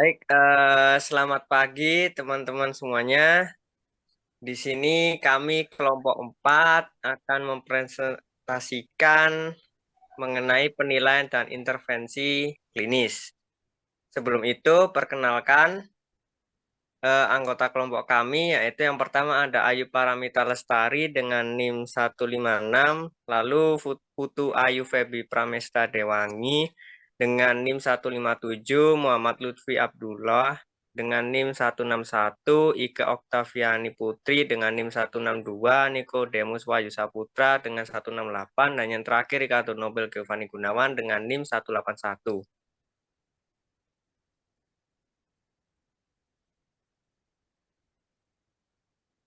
Baik, selamat pagi teman-teman semuanya. Di sini kami kelompok 4 akan mempresentasikan mengenai penilaian dan intervensi klinis. Sebelum itu, perkenalkan anggota kelompok kami, yaitu yang pertama ada Ayu Paramita Lestari dengan NIM 156, lalu Putu Ayu Febi Pramesta Dewangi dengan NIM 157, Muhammad Lutfi Abdullah dengan NIM 161, Ike Oktaviani Putri dengan NIM 162, Nikodemus Wahyu Saputra dengan 168, dan yang terakhir Ricardo Nobel Giovanni Gunawan dengan NIM 181.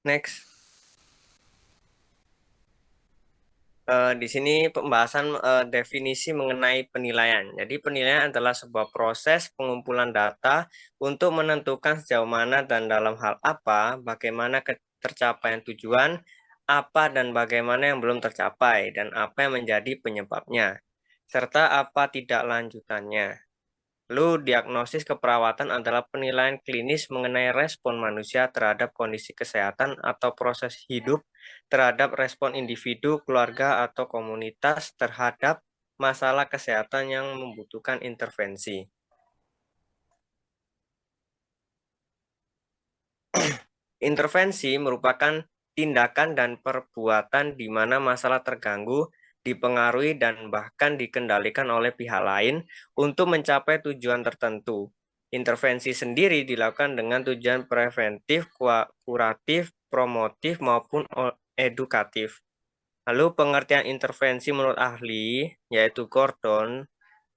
Next. Di sini pembahasan definisi mengenai penilaian. Jadi penilaian adalah sebuah proses pengumpulan data untuk menentukan sejauh mana dan dalam hal apa, bagaimana tercapaian tujuan, apa dan bagaimana yang belum tercapai, dan apa yang menjadi penyebabnya, serta apa tidak lanjutannya. Lalu diagnosis keperawatan adalah penilaian klinis mengenai respon manusia terhadap kondisi kesehatan atau proses hidup, terhadap respon individu, keluarga, atau komunitas terhadap masalah kesehatan yang membutuhkan intervensi. Intervensi merupakan tindakan dan perbuatan di mana masalah terganggu, dipengaruhi, dan bahkan dikendalikan oleh pihak lain untuk mencapai tujuan tertentu. Intervensi sendiri dilakukan dengan tujuan preventif, kuratif, promotif, maupun edukatif. Lalu pengertian intervensi menurut ahli, yaitu Gordon,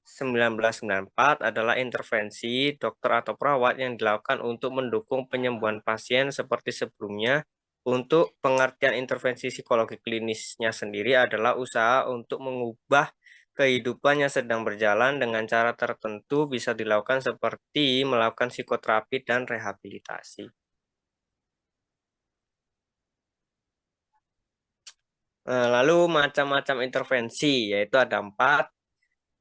1994 adalah intervensi dokter atau perawat yang dilakukan untuk mendukung penyembuhan pasien seperti sebelumnya. Untuk pengertian intervensi psikologi klinisnya sendiri adalah usaha untuk mengubah kehidupan yang sedang berjalan dengan cara tertentu, bisa dilakukan seperti melakukan psikoterapi dan rehabilitasi. Lalu macam-macam intervensi, yaitu ada 4.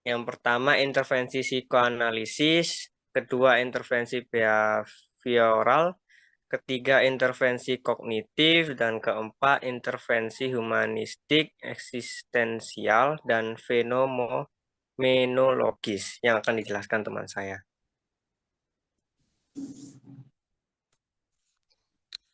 Yang pertama intervensi psikoanalisis, kedua intervensi behavioral, ketiga intervensi kognitif, dan keempat intervensi humanistik, eksistensial, dan fenomenologis yang akan dijelaskan teman saya.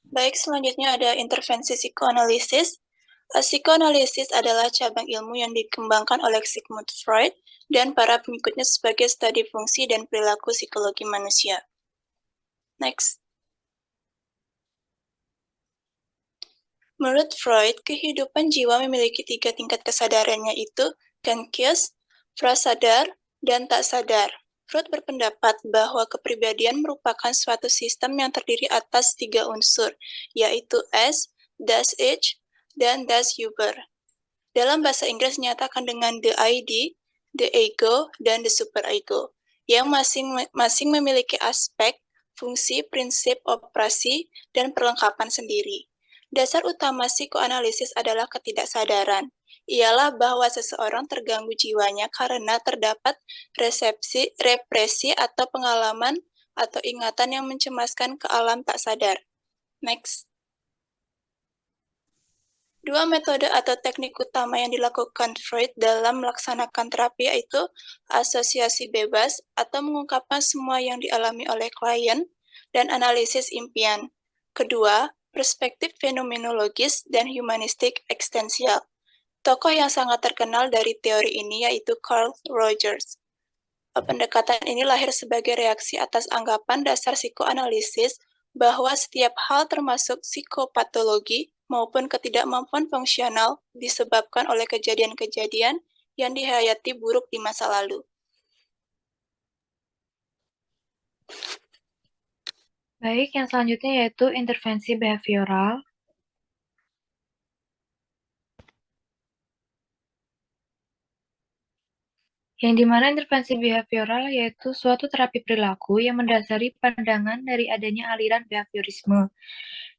Baik, selanjutnya ada intervensi psikoanalisis. Psikoanalisis adalah cabang ilmu yang dikembangkan oleh Sigmund Freud dan para pengikutnya sebagai studi fungsi dan perilaku psikologi manusia. Next. Menurut Freud, kehidupan jiwa memiliki 3 tingkat kesadarannya, yaitu conscious, prasadar, dan tak sadar. Freud berpendapat bahwa kepribadian merupakan suatu sistem yang terdiri atas 3 unsur, yaitu S, das Ich, dan das Über. Dalam bahasa Inggris dinyatakan dengan the ID, the ego, dan the superego, yang masing-masing memiliki aspek, fungsi, prinsip, operasi, dan perlengkapan sendiri. Dasar utama psikoanalisis adalah ketidaksadaran. Ialah bahwa seseorang terganggu jiwanya karena terdapat represi atau pengalaman atau ingatan yang mencemaskan ke alam tak sadar. Next. 2 metode atau teknik utama yang dilakukan Freud dalam melaksanakan terapi yaitu asosiasi bebas atau mengungkapkan semua yang dialami oleh klien dan analisis impian. Kedua, perspektif fenomenologis dan humanistik ekstensial. Tokoh yang sangat terkenal dari teori ini yaitu Carl Rogers. Pendekatan ini lahir sebagai reaksi atas anggapan dasar psikoanalisis bahwa setiap hal termasuk psikopatologi maupun ketidakmampuan fungsional disebabkan oleh kejadian-kejadian yang dihayati buruk di masa lalu. Baik, yang selanjutnya yaitu intervensi behavioral. Yang dimana intervensi behavioral yaitu suatu terapi perilaku yang mendasari pandangan dari adanya aliran behaviorisme.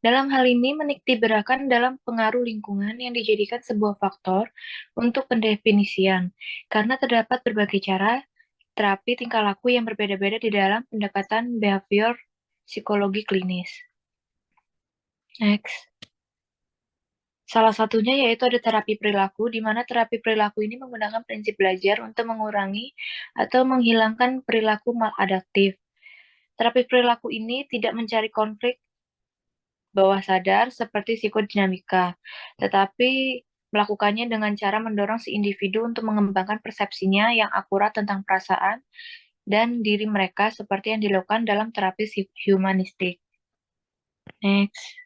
Dalam hal ini menitikberatkan dalam pengaruh lingkungan yang dijadikan sebuah faktor untuk pendefinisian, karena terdapat berbagai cara terapi tingkah laku yang berbeda-beda di dalam pendekatan behavior psikologi klinis. Next. Salah satunya yaitu ada terapi perilaku, di mana terapi perilaku ini menggunakan prinsip belajar untuk mengurangi atau menghilangkan perilaku maladaptif. Terapi perilaku ini tidak mencari konflik bawah sadar seperti psikodinamika, tetapi melakukannya dengan cara mendorong si individu untuk mengembangkan persepsinya yang akurat tentang perasaan dan diri mereka seperti yang dilakukan dalam terapi humanistik. Next.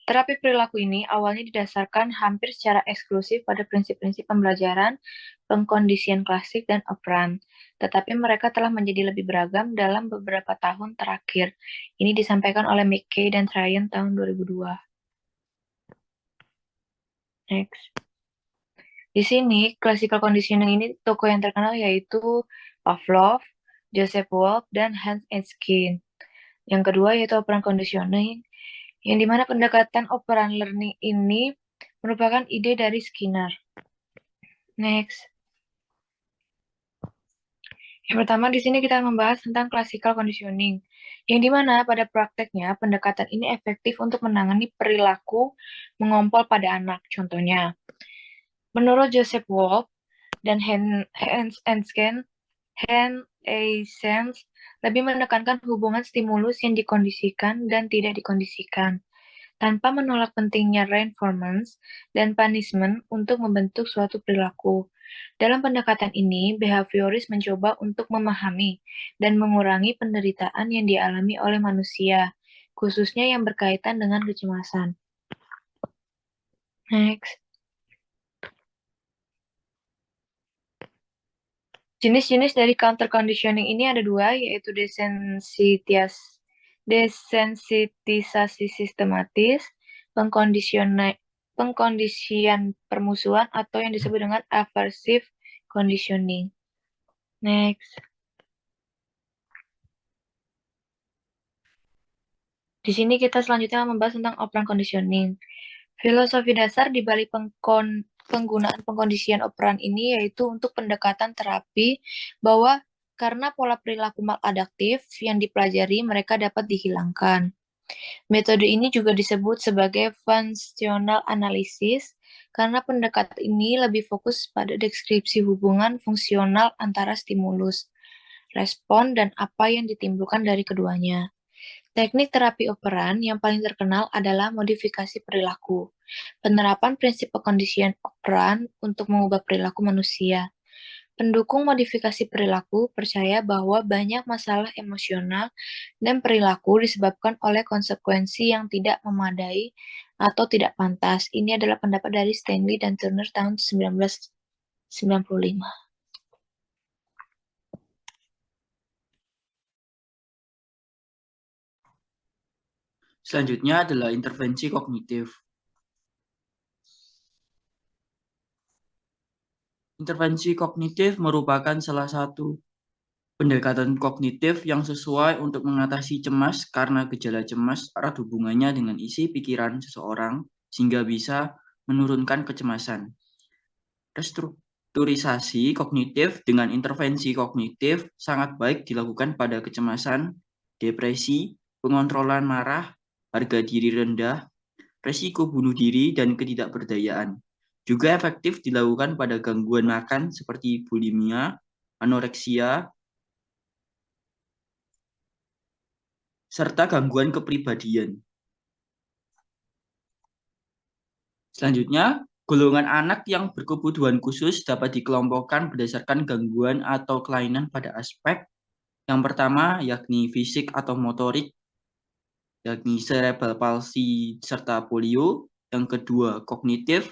Terapi perilaku ini awalnya didasarkan hampir secara eksklusif pada prinsip-prinsip pembelajaran, pengkondisian klasik, dan operan. Tetapi mereka telah menjadi lebih beragam dalam beberapa tahun terakhir. Ini disampaikan oleh McKay dan Ryan tahun 2002. Next. Di sini, classical conditioning ini tokoh yang terkenal yaitu Pavlov, Joseph Wolf, dan Hans Eisenstein. Yang kedua yaitu operan conditioning, yang dimana pendekatan operan learning ini merupakan ide dari Skinner. Next. Yang pertama di sini kita membahas tentang classical conditioning, yang dimana pada prakteknya pendekatan ini efektif untuk menangani perilaku mengompol pada anak. Contohnya, menurut Joseph Wolf dan Hans Eysenck lebih menekankan hubungan stimulus yang dikondisikan dan tidak dikondisikan, tanpa menolak pentingnya reinforcement dan punishment untuk membentuk suatu perilaku. Dalam pendekatan ini, behavioris mencoba untuk memahami dan mengurangi penderitaan yang dialami oleh manusia, khususnya yang berkaitan dengan kecemasan. Next. Jenis-jenis dari counter conditioning ini ada dua, yaitu desensitisasi sistematis, pengkondisian permusuhan, atau yang disebut dengan aversive conditioning. Next. Di sini kita selanjutnya membahas tentang operan conditioning. Filosofi dasar di balik penggunaan pengkondisian operan ini yaitu untuk pendekatan terapi bahwa karena pola perilaku maladaptif yang dipelajari mereka dapat dihilangkan. Metode ini juga disebut sebagai functional analysis karena pendekatan ini lebih fokus pada deskripsi hubungan fungsional antara stimulus, respon, dan apa yang ditimbulkan dari keduanya. Teknik terapi operan yang paling terkenal adalah modifikasi perilaku. Penerapan prinsip pengkondisian operan untuk mengubah perilaku manusia. Pendukung modifikasi perilaku percaya bahwa banyak masalah emosional dan perilaku disebabkan oleh konsekuensi yang tidak memadai atau tidak pantas. Ini adalah pendapat dari Stanley dan Turner tahun 1995. Selanjutnya adalah intervensi kognitif. Intervensi kognitif merupakan salah satu pendekatan kognitif yang sesuai untuk mengatasi cemas karena gejala cemas erat hubungannya dengan isi pikiran seseorang sehingga bisa menurunkan kecemasan. Restrukturisasi kognitif dengan intervensi kognitif sangat baik dilakukan pada kecemasan, depresi, pengontrolan marah, harga diri rendah, resiko bunuh diri, dan ketidakberdayaan. Juga efektif dilakukan pada gangguan makan seperti bulimia, anoreksia, serta gangguan kepribadian. Selanjutnya, golongan anak yang berkebutuhan khusus dapat dikelompokkan berdasarkan gangguan atau kelainan pada aspek. Yang pertama, yakni fisik atau motorik, yakni cerebral palsy serta polio. Yang kedua, kognitif,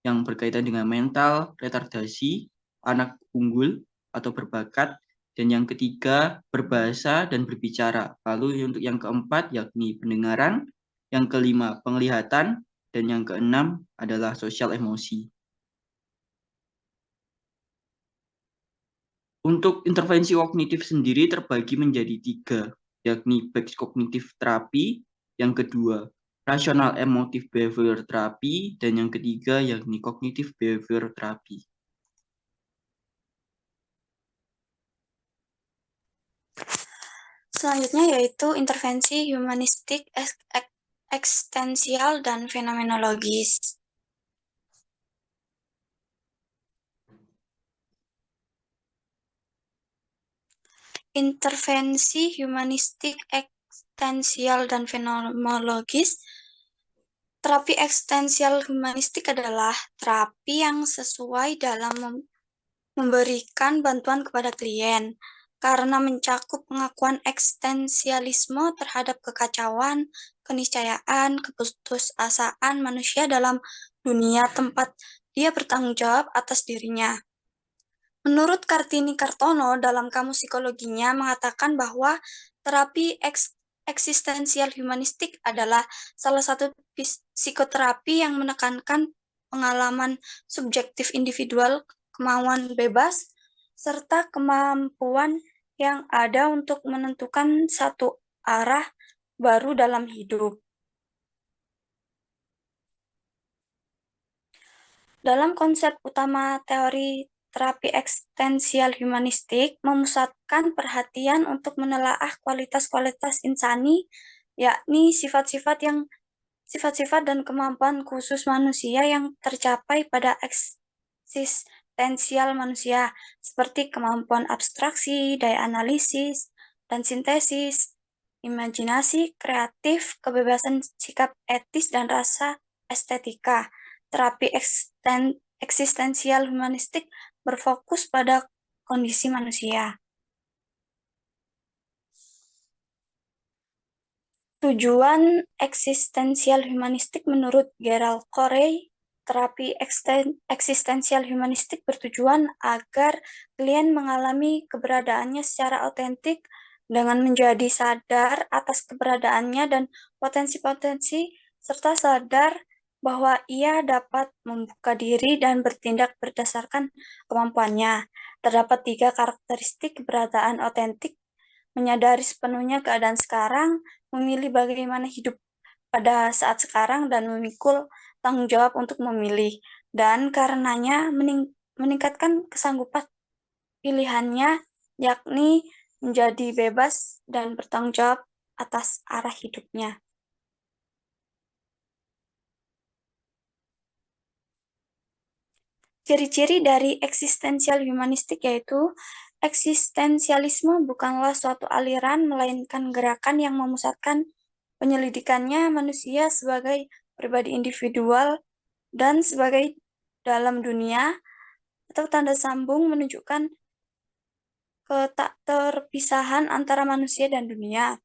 yang berkaitan dengan mental, retardasi, anak unggul atau berbakat, dan yang ketiga berbahasa dan berbicara. Lalu untuk yang keempat yakni pendengaran, yang kelima penglihatan, dan yang keenam adalah sosial emosi. Untuk intervensi kognitif sendiri terbagi menjadi 3, yakni back cognitive therapy, yang kedua rational emotive behavior therapy, dan yang ketiga yakni cognitive behavior therapy. Selanjutnya yaitu intervensi humanistik, eksistensial, dan fenomenologis. Intervensi humanistik, eksistensial, dan fenomenologis. Terapi eksistensial humanistik adalah terapi yang sesuai dalam memberikan bantuan kepada klien karena mencakup pengakuan eksistensialisme terhadap kekacauan, keniscayaan, keputusasaan manusia dalam dunia tempat dia bertanggung jawab atas dirinya. Menurut Kartini Kartono, dalam kamus psikologinya mengatakan bahwa terapi eksistensial humanistik adalah salah satu psikoterapi yang menekankan pengalaman subjektif individual, kemauan bebas, serta kemampuan yang ada untuk menentukan satu arah baru dalam hidup. Dalam konsep utama teori terapi eksistensial humanistik memusatkan perhatian untuk menelaah kualitas-kualitas insani, yakni sifat-sifat dan kemampuan khusus manusia yang tercapai pada eksistensial manusia, seperti kemampuan abstraksi, daya analisis, dan sintesis, imajinasi, kreatif, kebebasan sikap etis, dan rasa estetika. Terapi eksistensial humanistik berfokus pada kondisi manusia. Tujuan eksistensial humanistik menurut Gerald Corey, terapi eksistensial humanistik bertujuan agar klien mengalami keberadaannya secara otentik dengan menjadi sadar atas keberadaannya dan potensi-potensi, serta sadar bahwa ia dapat membuka diri dan bertindak berdasarkan kemampuannya. Terdapat 3 karakteristik keberadaan otentik: menyadari sepenuhnya keadaan sekarang, memilih bagaimana hidup pada saat sekarang, dan memikul tanggung jawab untuk memilih, dan karenanya meningkatkan kesanggupan pilihannya, yakni menjadi bebas dan bertanggung jawab atas arah hidupnya. Ciri-ciri dari eksistensial humanistik yaitu eksistensialisme bukanlah suatu aliran, melainkan gerakan yang memusatkan penyelidikannya manusia sebagai pribadi individual dan sebagai dalam dunia, atau tanda sambung menunjukkan ketakterpisahan antara manusia dan dunia.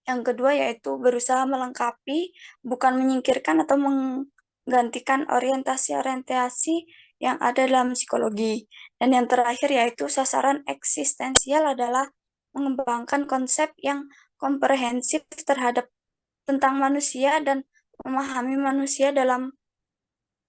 Yang kedua yaitu berusaha melengkapi, bukan menyingkirkan atau menggantikan orientasi-orientasi yang ada dalam psikologi. Dan yang terakhir yaitu sasaran eksistensial adalah mengembangkan konsep yang komprehensif tentang manusia dan memahami manusia dalam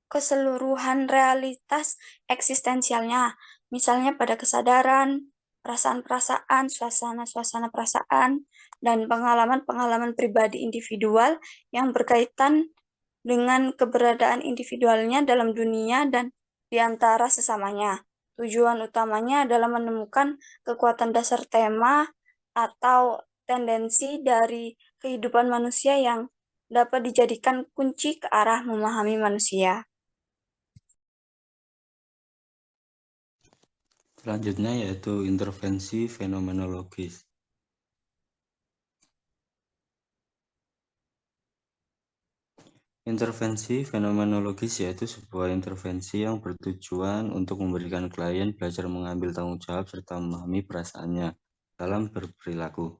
keseluruhan realitas eksistensialnya, misalnya pada kesadaran, perasaan-perasaan, suasana-suasana perasaan, dan pengalaman-pengalaman pribadi individual yang berkaitan dengan keberadaan individualnya dalam dunia dan di antara sesamanya. Tujuan utamanya adalah menemukan kekuatan dasar tema atau tendensi dari kehidupan manusia yang dapat dijadikan kunci ke arah memahami manusia. Selanjutnya yaitu intervensi fenomenologis. Intervensi fenomenologis yaitu sebuah intervensi yang bertujuan untuk memberikan klien belajar mengambil tanggung jawab serta memahami perasaannya dalam berperilaku.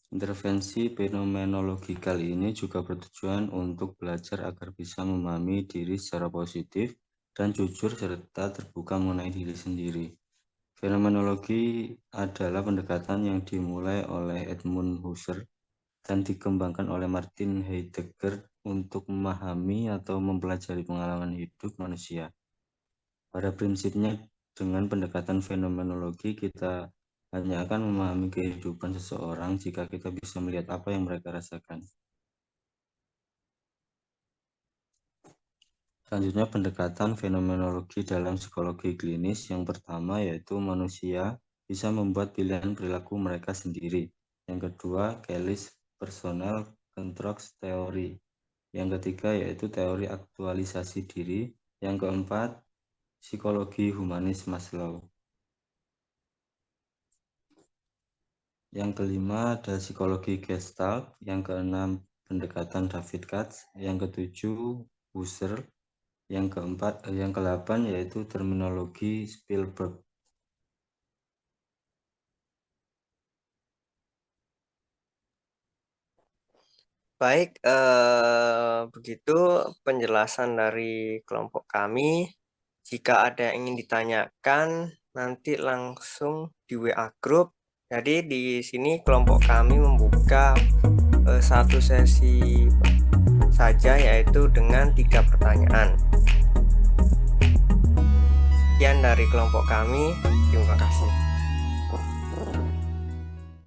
Intervensi fenomenologi kali ini juga bertujuan untuk belajar agar bisa memahami diri secara positif dan jujur serta terbuka mengenai diri sendiri. Fenomenologi adalah pendekatan yang dimulai oleh Edmund Husserl dan dikembangkan oleh Martin Heidegger untuk memahami atau mempelajari pengalaman hidup manusia. Pada prinsipnya, dengan pendekatan fenomenologi, kita hanya akan memahami kehidupan seseorang jika kita bisa melihat apa yang mereka rasakan. Selanjutnya, pendekatan fenomenologi dalam psikologi klinis yang pertama yaitu manusia bisa membuat pilihan perilaku mereka sendiri. Yang kedua, Kelly's Personal Construct Theory. Yang ketiga yaitu teori aktualisasi diri. Yang keempat, psikologi humanis Maslow. Yang kelima ada psikologi Gestalt. Yang keenam, pendekatan David Katz. Yang ketujuh, Husserl. Yang kedelapan yaitu terminologi Spielberg. Baik, begitu penjelasan dari kelompok kami. Jika ada yang ingin ditanyakan, nanti langsung di WA Group. Jadi di sini kelompok kami membuka satu sesi saja, yaitu dengan 3 pertanyaan. Sekian dari kelompok kami. Terima kasih.